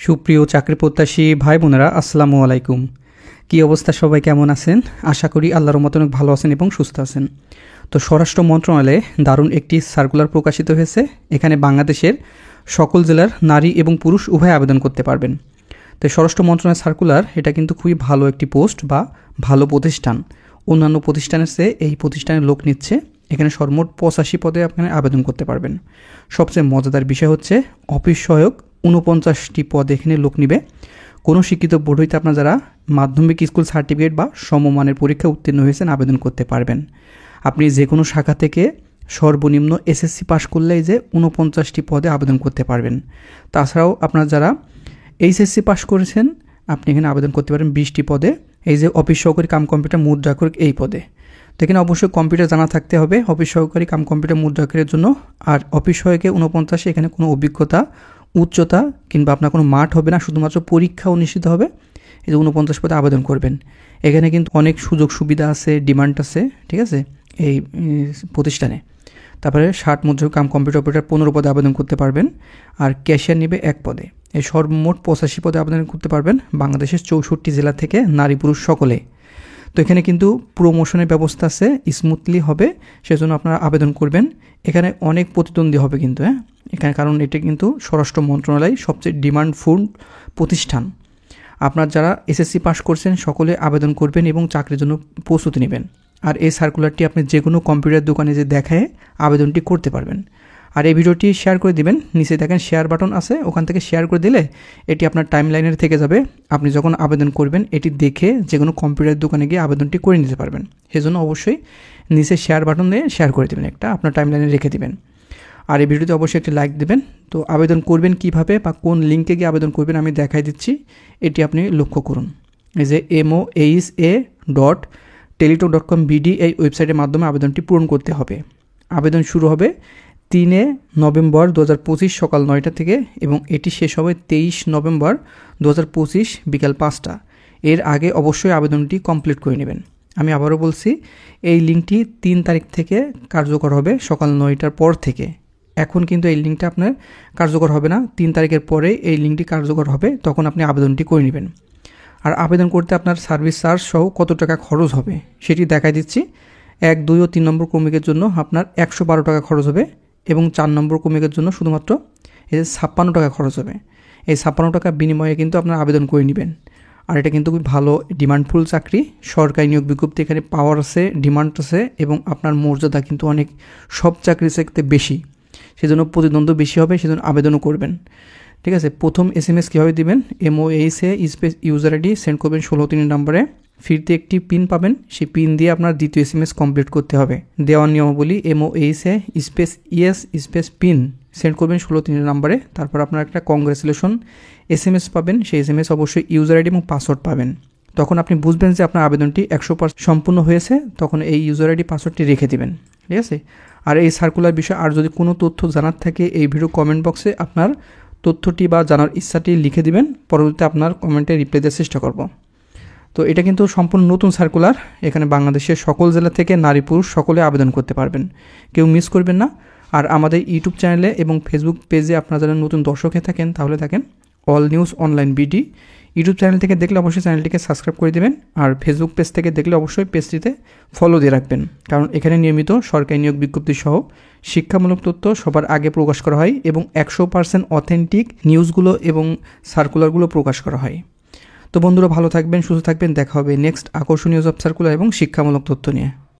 সুপ্রিয় চাকরি প্রত্যাশী ভাই বোনেরা, আসসালামু আলাইকুম। কি অবস্থা, সবাই কেমন আছেন? আশা করি আল্লাহর মতো অনেক ভালো আছেন এবং সুস্থ আছেন। তো স্বরাষ্ট্র মন্ত্রণালয়ে দারুণ একটি সার্কুলার প্রকাশিত হয়েছে। এখানে বাংলাদেশের সকল জেলার নারী এবং পুরুষ উভয় আবেদন করতে পারবেন। তো স্বরাষ্ট্র মন্ত্রণালয় সার্কুলার এটা কিন্তু খুবই ভালো একটি পোস্ট বা ভালো প্রতিষ্ঠান। অন্যান্য প্রতিষ্ঠানের চেয়ে এই প্রতিষ্ঠানের লোক নিচ্ছে। এখানে সর্বমোট 85 পদে আপনি আবেদন করতে পারবেন। সবচেয়ে মজাদার বিষয় হচ্ছে অফিস সহায়ক 49টি পদ এখানে লোক নিবে। কোনো শিক্ষিত বোর্ড হইতে আপনার যারা মাধ্যমিক স্কুল সার্টিফিকেট বা সমমানের পরীক্ষা উত্তীর্ণ হয়েছেন আবেদন করতে পারবেন। আপনি যে কোনো শাখা থেকে সর্বনিম্ন এসএসসি পাশ করলেই যে 49টি পদে আবেদন করতে পারবেন। তাছাড়াও আপনার যারা এইচএসসি পাশ করেছেন আপনি এখানে আবেদন করতে পারেন 20টি পদে। এই যে অফিস সহকারী কাম কম্পিউটার মুদ্রাক্ষরিক এই পদে। তো এখানে অবশ্যই কম্পিউটার জানা থাকতে হবে অফিস সহকারী কাম কম্পিউটার মুদ্রাক্ষরের জন্য। আর অফিস সহায়কে 49, এখানে কোনো অভিজ্ঞতা, উচ্চতা কিংবা আপনার কোনো মাঠ হবে না, শুধুমাত্র পরীক্ষা অনুষ্ঠিত হবে। এই যে 49 পদে আবেদন করবেন। এখানে কিন্তু অনেক সুযোগ সুবিধা আছে, ডিমান্ড আছে, ঠিক আছে এই প্রতিষ্ঠানে। তারপরে 60 মুদ্রা কাম কম্পিউটার অপারেটর 15 পদে আবেদন করতে পারবেন। আর ক্যাশিয়ার নেবে 1 পদে। এই সর্বমোট 85 পদে আবেদন করতে পারবেন বাংলাদেশের 64 জেলা থেকে নারী পুরুষ সকলে। তো এখানে কিন্তু প্রমোশনের ব্যবস্থা আছে, স্মুথলি হবে, সেজন্য আপনারা আবেদন করবেন। এখানে অনেক প্রতিদ্বন্দ্বী হবে কিন্তু এখানে, কারণ এটা কিন্তু স্বরাষ্ট্র মন্ত্রণালয় সবচেয়ে ডিমান্ডফুল প্রতিষ্ঠান। আপনার যারা এসএসসি পাস করছেন সকলে আবেদন করবেন এবং চাকরির জন্য প্রস্তুতি নেবেন। আর এই সার্কুলারটি আপনি যে কোনো কম্পিউটার দোকানে যে দেখায় আবেদনটি করতে পারবেন। আর এই ভিডিওটি শেয়ার করে দিবেন, নিচে দেখেন শেয়ার বাটন আছে, ওখান থেকে শেয়ার করে দিলে এটি আপনার টাইম লাইনের থেকে যাবে। আপনি যখন আবেদন করবেন এটি দেখে যে কোনো কম্পিউটার দোকানে গিয়ে আবেদনটি করে নিতে পারবেন। সেজন্য অবশ্যই নিচে শেয়ার বাটন দিয়ে শেয়ার করে দেবেন, একটা আপনার টাইম লাইনে রেখে দিবেন। আর এই ভিডিওতে অবশ্যই একটি লাইক দেবেন। তো আবেদন করবেন কিভাবে বা কোন লিঙ্কে গিয়ে আবেদন করবেন আমি দেখাই দিচ্ছি, এটি আপনি লক্ষ্য করুন। এই যে moaisa.teletalk.com/bd এই ওয়েবসাইটের মাধ্যমে আবেদনটি পূরণ করতে হবে। আবেদন শুরু হবে 3 নভেম্বর 2025 সকাল 9টা থেকে এবং এটি শেষ হবে 23 নভেম্বর 2025 বিকাল 5টা। এর আগে অবশ্যই আবেদনটি কমপ্লিট করে নেবেন। আমি আবারও বলছি, এই লিঙ্কটি 3 তারিখ থেকে কার্যকর হবে সকাল 9টার পর থেকে। এখন কিন্তু এই লিঙ্কটা আপনার কার্যকর হবে না, 3 তারিখের পরে এই লিঙ্কটি কার্যকর হবে, তখন আপনি আবেদনটি করে নেবেন। আর আবেদন করতে আপনার সার্ভিস চার্জ সহ কত টাকা খরচ হবে সেটি দেখাই দিচ্ছি। 1, 2 ও 3 নম্বর ক্রমিকের জন্য আপনার 112 টাকা খরচ হবে এবং 4 নম্বর ক্রমিকের জন্য শুধুমাত্র 56 টাকা খরচ হবে। এই 56 টাকা বিনিময়ে কিন্তু আপনার আবেদন করে নেবেন। আর এটা কিন্তু খুব ভালো ডিমান্ডফুল চাকরি, সরকারি নিয়োগ বিজ্ঞপ্তি, এখানে পাওয়ার আছে, ডিমান্ড আছে এবং আপনার মর্যাদা কিন্তু অনেক সব চাকরির চাইতে বেশি, সেজন্য প্রতিদ্বন্দ্ব বেশি হবে, সেজন্য আবেদনও করবেন। ঠিক আছে, প্রথম SMS কীভাবে দিবেন, moaisa space user ID send করবেন 16 নম্বরে। ফিরতে একটি পিন পাবেন, সেই পিন দিয়ে আপনার দ্বিতীয় SMS কমপ্লিট করতে হবে। দেওয়ার নিয়মাবলী, moaisa space ES space PIN send করবেন 16 নম্বরে। তারপর আপনার একটা কংগ্রেচুলেশন SMS পাবেন, সেই SMS অবশ্যই ইউজার আইডি এবং পাসওয়ার্ড পাবেন। তখন আপনি বুঝবেন যে আপনার আবেদনটি 100% সম্পূর্ণ হয়েছে, তখন এই ইউজার আইডি পাসওয়ার্ডটি রেখে দিবেন। ঠিক আছে, আর এই সার্কুলার বিষয়ে আর যদি কোনো তথ্য জানার থাকে এই ভিডিও কমেন্ট বক্সে আপনার তথ্যটি বা জানার ইচ্ছাটি লিখে দিবেন, পরবর্তীতে আপনার কমেন্টে রিপ্লাই দেওয়ার চেষ্টা করব। তো এটা কিন্তু সম্পূর্ণ নতুন সার্কুলার, এখানে বাংলাদেশের সকল জেলা থেকে নারী পুরুষ সকলে আবেদন করতে পারবেন, কেউ মিস করবেন না। আর আমাদের ইউটিউব চ্যানেলে এবং ফেসবুক পেজে আপনারা যারা নতুন দর্শক হয়ে থাকেন তাহলে থাকেন all news online BD. YouTube channel থেকে দেখলে অবশ্যই চ্যানেলটিকে সাবস্ক্রাইব করে দেবেন, আর ফেসবুক পেজ থেকে দেখলে অবশ্যই পেজটিতে ফলো দিয়ে রাখবেন, কারণ এখানে নিয়মিত সরকারি নিয়োগ বিজ্ঞপ্তি সহ শিক্ষামূলক তথ্য সবার আগে প্রকাশ করা হয় এবং 100% অথেন্টিক নিউজগুলো এবং সার্কুলারগুলো প্রকাশ করা হয়। তো বন্ধুরা ভালো থাকবেন, সুস্থ থাকবেন, দেখা হবে নেক্সট আকর্ষণীয় জব সার্কুলার এবং শিক্ষামূলক তথ্য নিয়ে।